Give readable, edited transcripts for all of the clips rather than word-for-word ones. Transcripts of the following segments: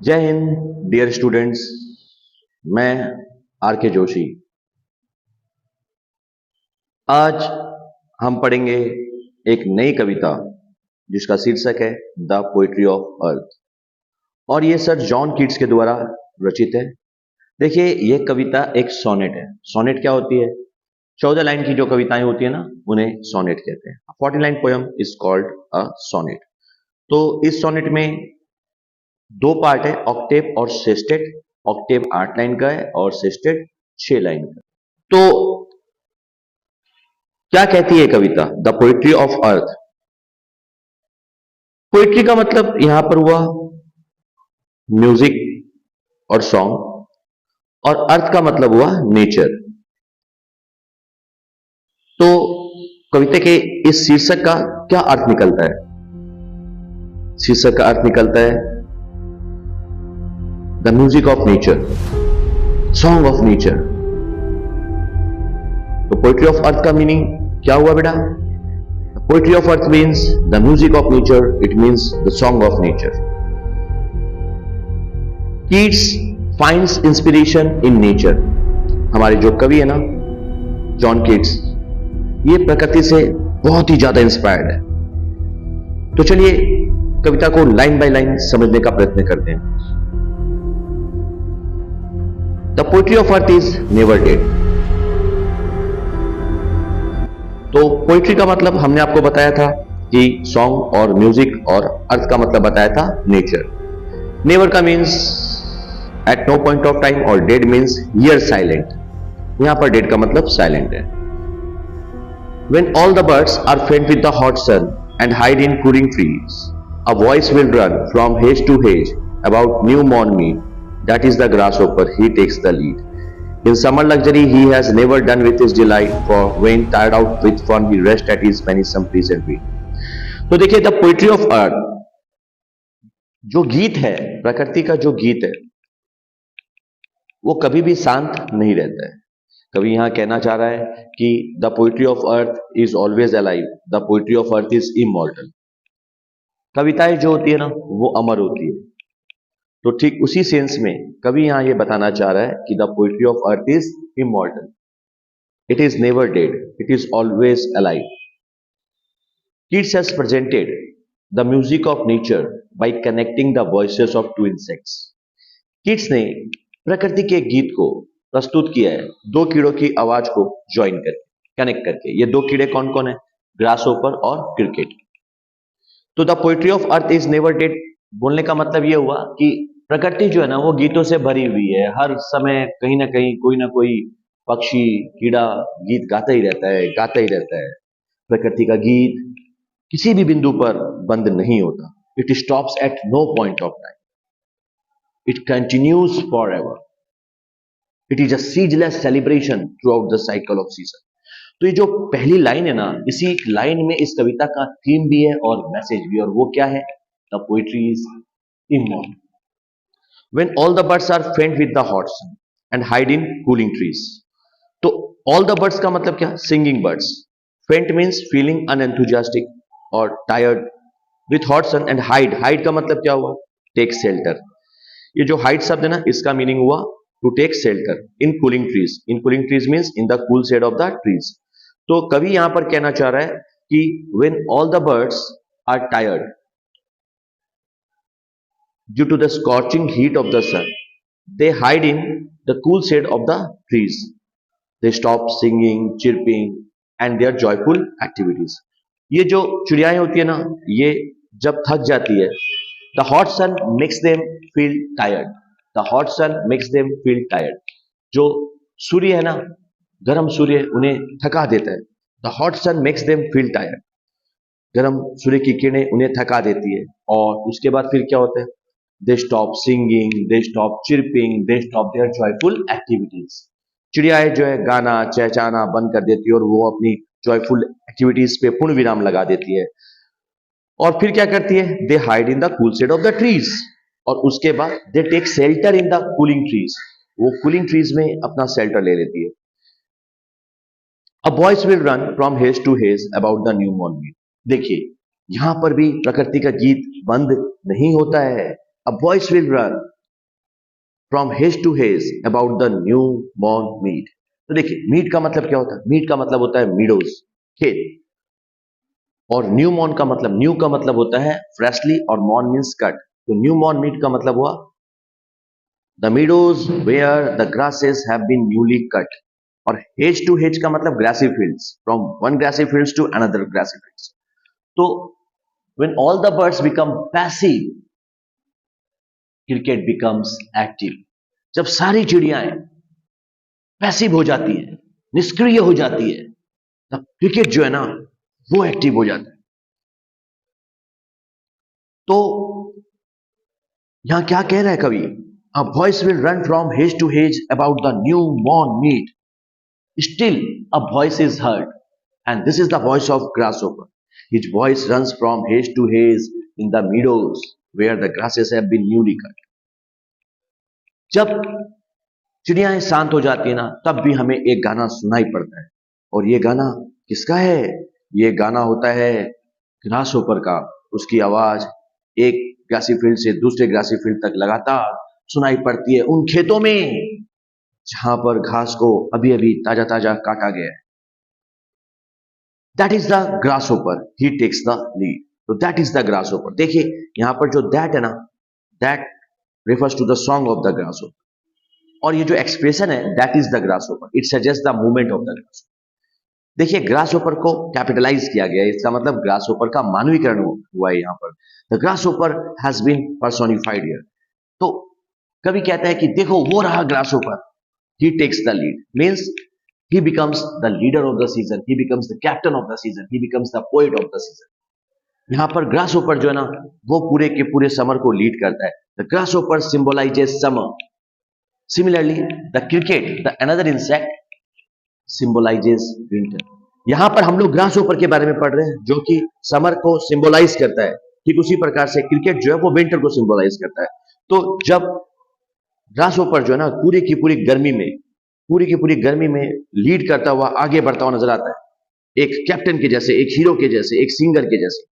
जय Hind dear students. मैं are के जोशी। आज हम पढ़ेंगे एक नई कविता जिसका शीर्षक है द पोइट्री ऑफ अर्थ, और ये सर जॉन कीट्स के द्वारा रचित है। देखिए, यह कविता एक सोनेट है। सोनेट क्या होती है? 14 लाइन की जो कविताएं होती है ना, उन्हें सोनेट कहते हैं। 40 line poem is called a sonnet. तो इस सोनेट में दो पार्ट है, ऑक्टेव और सेस्टेट। ऑक्टेव 8 लाइन का है और सेस्टेट 6 लाइन का। तो क्या कहती है कविता? The poetry of earth. Poetry का मतलब यहां पर हुआ म्यूजिक और सॉन्ग, और अर्थ का मतलब हुआ नेचर। तो कविता के इस शीर्षक का क्या अर्थ निकलता है? शीर्षक का अर्थ निकलता है the music of nature, song of nature. तो पोइट्री ऑफ अर्थ का मीनिंग क्या हुआ बेटा? Poetry of earth means the music of nature, it means the song of nature. Keats finds inspiration in nature. हमारे जो कवि है ना, जॉन कीट्स, ये प्रकृति से बहुत ही ज्यादा इंस्पायर्ड है। तो चलिए कविता को लाइन बाय लाइन समझने का प्रयत्न करते हैं। The poetry of earth is never dead. तो पोइट्री का मतलब हमने आपको बताया था कि सॉन्ग और म्यूजिक, और अर्थ का मतलब बताया था नेचर। नेवर का means at no point of time, और डेड मीन्स हियर साइलेंट। यहां पर डेड का मतलब साइलेंट है। When all the birds are faint with the hot sun and hide in cooling trees, a voice will run from hedge to hedge about new mown mead. That is the grasshopper, he takes the lead. In summer luxury he has never done with his delight, for when tired out with fun he rests at his penny-some pleasant read. तो देखिए, the poetry of अर्थ जो गीत है, प्रकृति का जो गीत है, वो कभी भी शांत नहीं रहता है। कवि यहां कहना चाह रहा है कि the poetry of earth is always alive, the poetry of earth is immortal. कविताएं जो होती है ना, वो अमर होती है। तो ठीक उसी सेंस में कवि यहां ये बताना चाह रहा है कि the poetry of earth is immortal, it is never dead, it is always alive. Keats has presented the music of nature by connecting the voices of two insects. Keats ने प्रकृति के गीत को प्रस्तुत किया है दो कीड़ों की आवाज को ज्वाइन करके, कनेक्ट करके। ये दो कीड़े कौन कौन है? ग्रासहोपर और क्रिकेट। तो the poetry of earth is never dead बोलने का मतलब ये हुआ कि प्रकृति जो है ना, वो गीतों से भरी हुई है। हर समय कहीं ना कहीं कोई ना कोई पक्षी, कीड़ा गीत गाता ही रहता है, गाता ही रहता है। प्रकृति का गीत किसी भी बिंदु पर बंद नहीं होता। It stops at no point of time, it continues forever. It is a ceaseless celebration throughout the cycle of season. तो ये जो पहली लाइन है ना, इसी लाइन में इस कविता का थीम भी है और मैसेज भी, और वो क्या है? The poetry is immortal. When all the birds are faint with the hot sun and hide in cooling trees. तो ऑल द बर्ड्स का मतलब क्या? Singing birds. Faint means feeling unenthusiastic और tired with hot sun, and hide, hide का मतलब क्या हुआ? Take shelter. ये जो हाइड शब्द है ना, इसका मीनिंग हुआ to take shelter in cooling trees. In cooling trees means in the cool shade of the trees. तो कवि यहां पर कहना चाह रहा है कि when all the birds are tired due to the scorching heat of the sun, they hide in the cool shade of the trees. They stop singing, chirping and their joyful activities. ये जो चिड़ियाएं होती है ना, ये जब थक जाती है, the hot sun makes them feel tired. The hot sun makes them feel tired. जो सूर्य है ना, गर्म सूर्य, उन्हें थका देता है। The hot sun makes them feel tired. गर्म सूर्य की किरणें उन्हें थका देती है, और उसके बाद फिर क्या होता है? They stop singing, they stop chirping, they stop their joyful activities. चिड़ियाएं जो है गाना चहचहाना बंद कर देती है, और वो अपनी जॉयफुल एक्टिविटीज पे पूर्ण विराम लगा देती है। और फिर क्या करती है? They hide in the cool shade of the trees, और उसके बाद they take shelter in the cooling trees. वो कूलिंग ट्रीज में अपना शेल्टर ले लेती है। A voice will run from hedge to hedge about the new मॉर्न मीड। देखिए, यहां पर भी प्रकृति का गीत बंद नहीं होता है। A voice will run, from hedge to hedge about the new born mead. तो देखिए मीट का मतलब क्या होता है, मीट का मतलब होता है मीडोज, खेत। और न्यू का मतलब होता है फ्रेशली और मॉर्न मीन्स कट। तो न्यू मॉर्न मीट का मतलब हुआ the meadows where the grasses have been newly cut. और हेज टू हेज का मतलब grassy fields, from one grassy fields to another grassy fields. तो when all the birds become passive, cricket becomes active। जब सारी चिड़ियाएं passive हो जाती है, निष्क्रिय हो जाती है, तब क्रिकेट जो है ना वो एक्टिव हो जाता है। तो यहां क्या कह रहा है कवि, a voice will run from hedge to hedge about the new मॉर्न mead, still a voice is heard and this is the voice of grasshopper. His voice runs from hedge to hedge in the meadows where the grasses have been newly cut. जब चिड़ियाएं शांत हो जाती है ना, तब भी हमें एक गाना सुनाई पड़ता है। और ये गाना किसका है? ये गाना होता है ग्रासहोपर का। उसकी आवाज एक ग्रासी फील्ड से दूसरे ग्रासी फील्ड तक लगातार सुनाई पड़ती है उन खेतों में जहां पर घास को अभी अभी ताजा ताजा काटा गया है। That is the grasshopper, he takes the lead. तो दैट इज द ग्रासहोपर। देखिए यहां पर जो दैट है ना, that refers to the song of the grasshopper. और ये जो एक्सप्रेशन है that is the grasshopper, it suggest the movement of the grasshopper. देखिए ग्रासहोपर को कैपिटलाइज किया गया है, इसका मतलब ग्रासहोपर का मानवीकरण हुआ है यहाँ पर। The grasshopper has been personified here. तो कवि कहता है कि देखो वो रहा grasshopper, he takes the lead, means he becomes the leader of the season, he becomes the captain of the season, he becomes the poet of the season। यहाँ पर ग्रासहोपर जो है ना वो पूरे के पूरे समर को लीड करता है। The grasshopper symbolises summer. Similarly the cricket, the another insect, symbolises winter. यहां पर हम लोग ग्रासहोपर के बारे में पढ़ रहे हैं जो कि समर को सिंबलाइज करता है। ठीक उसी प्रकार से क्रिकेट जो है वो विंटर को सिंबलाइज करता है। तो जब ग्रासहोपर जो है ना पूरी की पूरी गर्मी में लीड करता हुआ आगे बढ़ता हुआ नजर आता है, एक कैप्टन के जैसे, एक हीरो के जैसे, एक सिंगर के जैसे।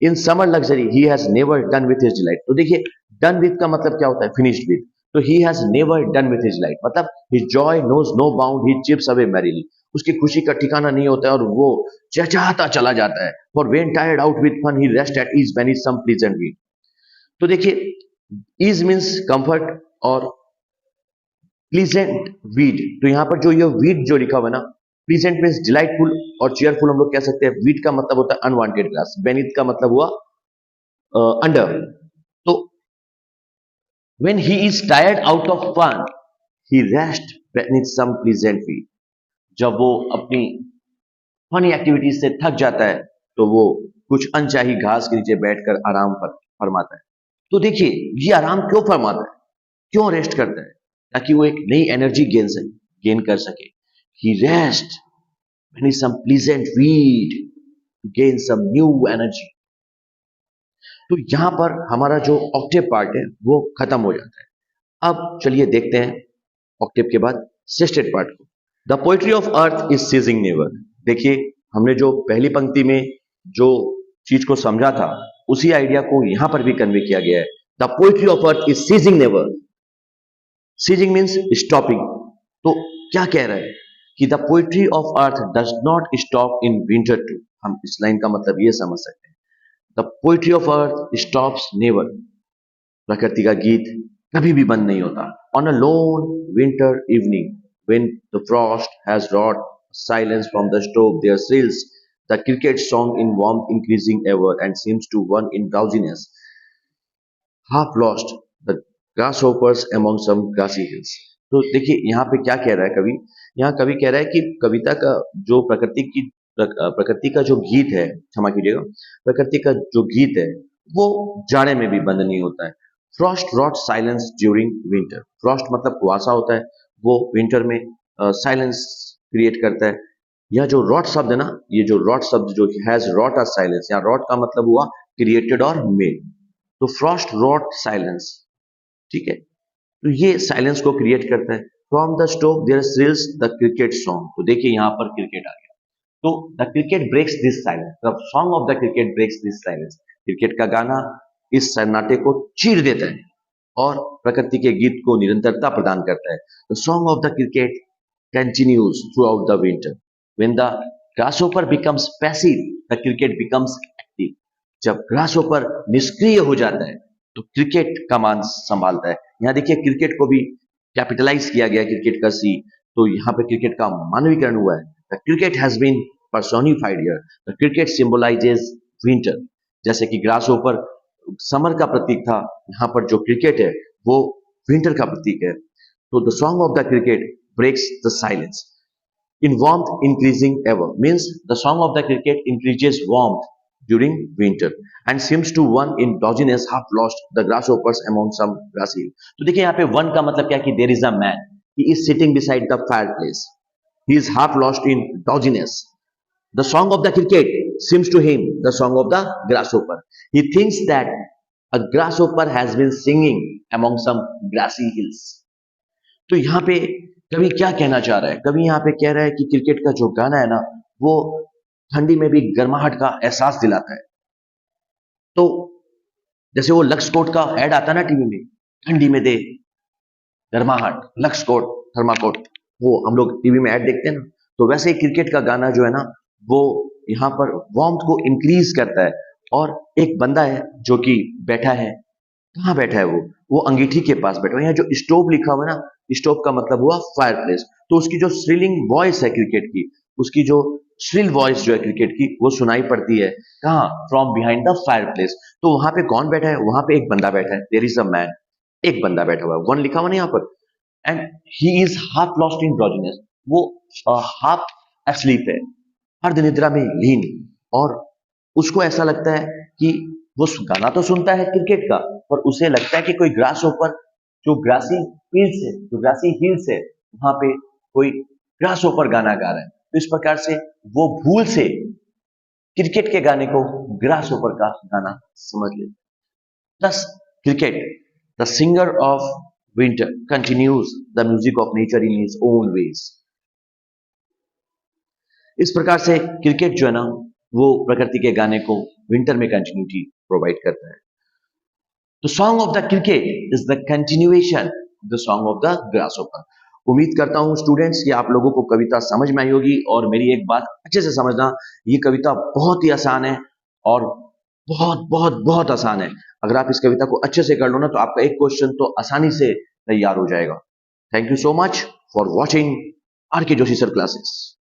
In summer luxury he has never done with his delight. तो देखिए डन विथ का मतलब क्या होता है, फिनिश्ड विथ। तो he has never done with his delight मतलब his joy knows no bound, he chirps away merrily. उसकी खुशी का ठिकाना नहीं होता है और वो चहचहाता चला जाता है। For when tired out with fun he rest at ease when is some pleasant weed. तो देखिए ईज मीन्स कंफर्ट और प्लीजेंट वीट। तो यहां पर जो ये वीट जो लिखा हुआ है ना, प्लीजेंट मीन्स डिलाइटफुल और चेयरफुल हम लोग कह सकते हैं। वीट का मतलब होता है अनवांटेड ग्रास, बेनिथ का मतलब हुआ अंडर। तो when he is tired out of fun he rest beneath some pleasant weed। जब वो अपनी फनी एक्टिविटीज से थक जाता है तो वो कुछ अनचाही घास के नीचे बैठकर आराम फरमाता है। तो देखिए ये आराम क्यों फरमाता है, क्यों रेस्ट करता है? ताकि वो एक नई एनर्जी गेन कर सके। he rest beneath some pleasant weed to gain some new energy। तो यहां पर हमारा जो ऑक्टेव पार्ट है वो खत्म हो जाता है। अब चलिए देखते हैं ऑक्टेव के बाद सेस्टेड पार्ट को। The poetry of earth is ceasing never. देखिए हमने जो पहली पंक्ति में जो चीज को समझा था उसी आइडिया को यहां पर भी कन्वे किया गया है। The poetry of earth is ceasing never. Ceasing means stopping. तो क्या कह रहा है कि the poetry of earth does not stop in winter too. हम इस लाइन का मतलब ये समझ सकते हैं, the poetry of earth stops never. प्रकृति का गीत कभी भी बंद नहीं होता। On a lone winter evening when the frost has wrought silence from the stove there thrills the cricket song in warmth increasing ever and seems to one in drowsiness half lost the grasshoppers among some grassy hills। तो देखिए यहाँ पे क्या कह रहा है कवि, यहाँ कवि कह रहा है कि कविता का जो प्रकृति का जो गीत है, क्षमा कीजिएगा, प्रकृति का जो गीत है वो जाड़े में भी बंद नहीं होता है। Frost wrought silence during winter. Frost मतलब कुआसा होता है, वो विंटर में साइलेंस क्रिएट करता है। यह जो रॉट शब्द है ना, ये जो रॉट शब्द जो हैज रॉट अ साइलेंस, यहाँ रॉट का मतलब हुआ क्रिएटेड और मेड। तो फ्रॉस्ट रॉट साइलेंस, ठीक है, तो ये साइलेंस को क्रिएट करता है। From the stove there thrills the cricket song. तो देखिए यहाँ पर क्रिकेट आ गया। तो the cricket breaks this silence, the song of the cricket breaks this silence. Cricket का गाना इस सन्नाटे को चीर देता है और प्रकृति के गीत को निरंतरता प्रदान करता है। The song of the cricket continues throughout the winter. When the grasshopper becomes passive, the cricket becomes active. जब grasshopper निष्क्रिय हो जाता है तो क्रिकेट कमान संभालता है। यहाँ देखिए क्रिकेट को भी कैपिटलाइज किया गया, क्रिकेट का सी, तो यहाँ पे क्रिकेट का मानवीकरण हुआ है। The cricket has been personified here. The cricket symbolizes winter. जैसे कि ग्रासहोपर समर का प्रतीक था, यहाँ पर जो क्रिकेट है वो विंटर का प्रतीक है। तो the song of the cricket breaks the silence. In warmth increasing ever means the song of the cricket increases warmth during winter and seems to one endogenous half lost the grasshoppers among some grassy hill. तो देखिए यहाँ पे one का मतलब क्या है कि there is a man, he is sitting beside the fireplace, he is half lost in endogenous. The song of the cricket seems to him the song of the grasshopper. He thinks that a grasshopper has been singing among some grassy hills. तो यहाँ पे कवि क्या कहना चाह रहा है? कवि यहाँ पे कह रहा है कि क्रिकेट का जो गाना है ना, वो ठंडी में भी गर्माहट का एहसास दिलाता है। तो जैसे वो लक्स कोट का ऐड आता है ना टीवी में, ठंडी में दे गर्माहट, लक्स कोट, थर्माकोट, वो हम लोग टीवी में ऐड देखते हैं ना, तो वैसे ही क्रिकेट का गाना जो है ना, वो यहाँ पर वार्मथ को इंक्रीज करता है। और एक बंदा है जो कि बैठा है, कहाँ बैठा है वो अंगीठी के पास बैठा है। यहाँ जो स्टोव लिखा हुआ है ना, स्टोव का मतलब हुआ फायरप्लेस। तो उसकी जो श्रिलिंग वॉइस है क्रिकेट की, उसकी जो श्रिल वॉइस जो है क्रिकेट की, वो सुनाई पड़ती है कहाँ? From behind the fireplace. तो वहां पे कौन बैठा है? वहां पे एक बंदा बैठा है, देयर इज अ मैन, एक बंदा बैठा हुआ है, वन लिखा हुआ ना यहाँ पर, and he is half lost in drowsiness, वो हाफ एस्लीप है, अर्धनिद्रा में लीन, और उसको ऐसा लगता है कि वो गाना तो सुनता है क्रिकेट का, पर उसे लगता है कि कोई ग्रास ऊपर जो ग्रासी हिल्स है, जो ग्रासी हिल्स है, वहां पे कोई ग्रास ऊपर गाना गा रहा है। तो इस प्रकार से वो भूल से क्रिकेट के गाने को ग्रास ऊपर का गाना समझ ले। Thus, cricket, the singer of winter, continues the music of nature in his own ways. इस प्रकार से क्रिकेट जो है ना, वो प्रकृति के गाने को विंटर में कंटिन्यूटी प्रोवाइड करता है। The song of the cricket is the continuation of the song of the grasshopper. उम्मीद करता हूं स्टूडेंट्स कि आप लोगों को कविता समझ में आई होगी, और मेरी एक बात अच्छे से समझना, ये कविता बहुत ही आसान है, और बहुत बहुत बहुत आसान है। अगर आप इस कविता को अच्छे से कर लो ना, तो आपका एक क्वेश्चन तो आसानी से तैयार हो जाएगा। Thank you so much for watching our के जोशी सर क्लासेस।